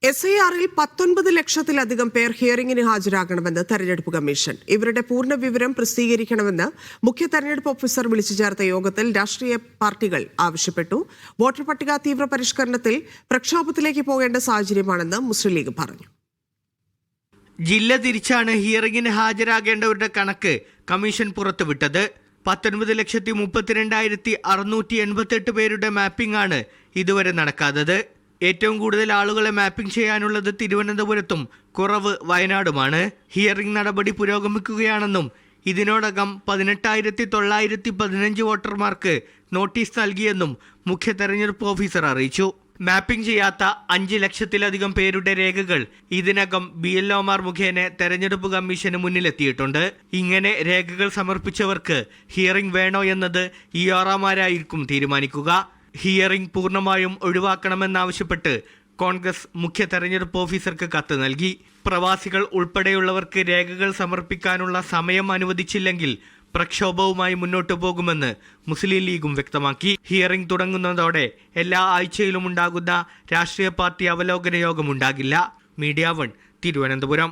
SIR-ൽ 19 ലക്ഷത്തിലധികം പേർ ഹിയറിംഗിന് ഹാജരാകണമെന്ന് തെരഞ്ഞെടുപ്പ് കമ്മീഷൻ. ഇവരുടെ പൂർണ്ണ വിവരം പ്രസിദ്ധീകരിക്കണമെന്ന് മുഖ്യ തെരഞ്ഞെടുപ്പ് ഓഫീസർ വിളിച്ചു ചേർത്ത യോഗത്തിൽ രാഷ്ട്രീയ പാർട്ടികൾ ആവശ്യപ്പെട്ടു. വോട്ടർ പട്ടിക തീവ്ര പരിഷ്കരണത്തിൽ പ്രക്ഷോഭത്തിലേക്ക് പോകേണ്ട സാഹചര്യമാണെന്ന് മുസ്ലിം ലീഗ് പറഞ്ഞു. ജില്ല തിരിച്ചാണ് ഹിയറിംഗിന് ഹാജരാകേണ്ടവരുടെ കണക്ക് കമ്മീഷൻ പുറത്തുവിട്ടത്. 19,32,688 പേരുടെ മാപ്പിംഗ് ആണ് ഇതുവരെ നടക്കാത്തത്. ഏറ്റവും കൂടുതൽ ആളുകളെ മാപ്പിംഗ് ചെയ്യാനുള്ളത് തിരുവനന്തപുരത്തും കുറവ് വയനാടുമാണ്. ഹിയറിംഗ് നടപടി പുരോഗമിക്കുകയാണെന്നും ഇതിനോടകം 18,915 വോട്ടർമാർക്ക് നോട്ടീസ് നൽകിയെന്നും മുഖ്യ തെരഞ്ഞെടുപ്പ് ഓഫീസർ അറിയിച്ചു. മാപ്പിംഗ് ചെയ്യാത്ത 5 ലക്ഷത്തിലധികം പേരുടെ രേഖകൾ ഇതിനകം BLOമാർ മുഖേന തെരഞ്ഞെടുപ്പ് കമ്മീഷന് മുന്നിലെത്തിയിട്ടുണ്ട്. ഇങ്ങനെ രേഖകൾ സമർപ്പിച്ചവർക്ക് ഹിയറിംഗ് വേണോ എന്നത് ERമാരായിരിക്കും തീരുമാനിക്കുക. ഹിയറിംഗ് പൂർണ്ണമായും ഒഴിവാക്കണമെന്നാവശ്യപ്പെട്ട് കോൺഗ്രസ് മുഖ്യ തെരഞ്ഞെടുപ്പ് ഓഫീസർക്ക് കത്ത് നൽകി. പ്രവാസികൾ ഉൾപ്പെടെയുള്ളവർക്ക് രേഖകൾ സമർപ്പിക്കാനുള്ള സമയം അനുവദിച്ചില്ലെങ്കിൽ പ്രക്ഷോഭവുമായി മുന്നോട്ടു പോകുമെന്ന് മുസ്ലിം ലീഗും വ്യക്തമാക്കി. ഹിയറിംഗ് തുടങ്ങുന്നതോടെ എല്ലാ ആഴ്ചയിലും ഉണ്ടാകുന്ന രാഷ്ട്രീയ പാർട്ടി അവലോകന യോഗം ഉണ്ടാകില്ല. മീഡിയ 1 തിരുവനന്തപുരം.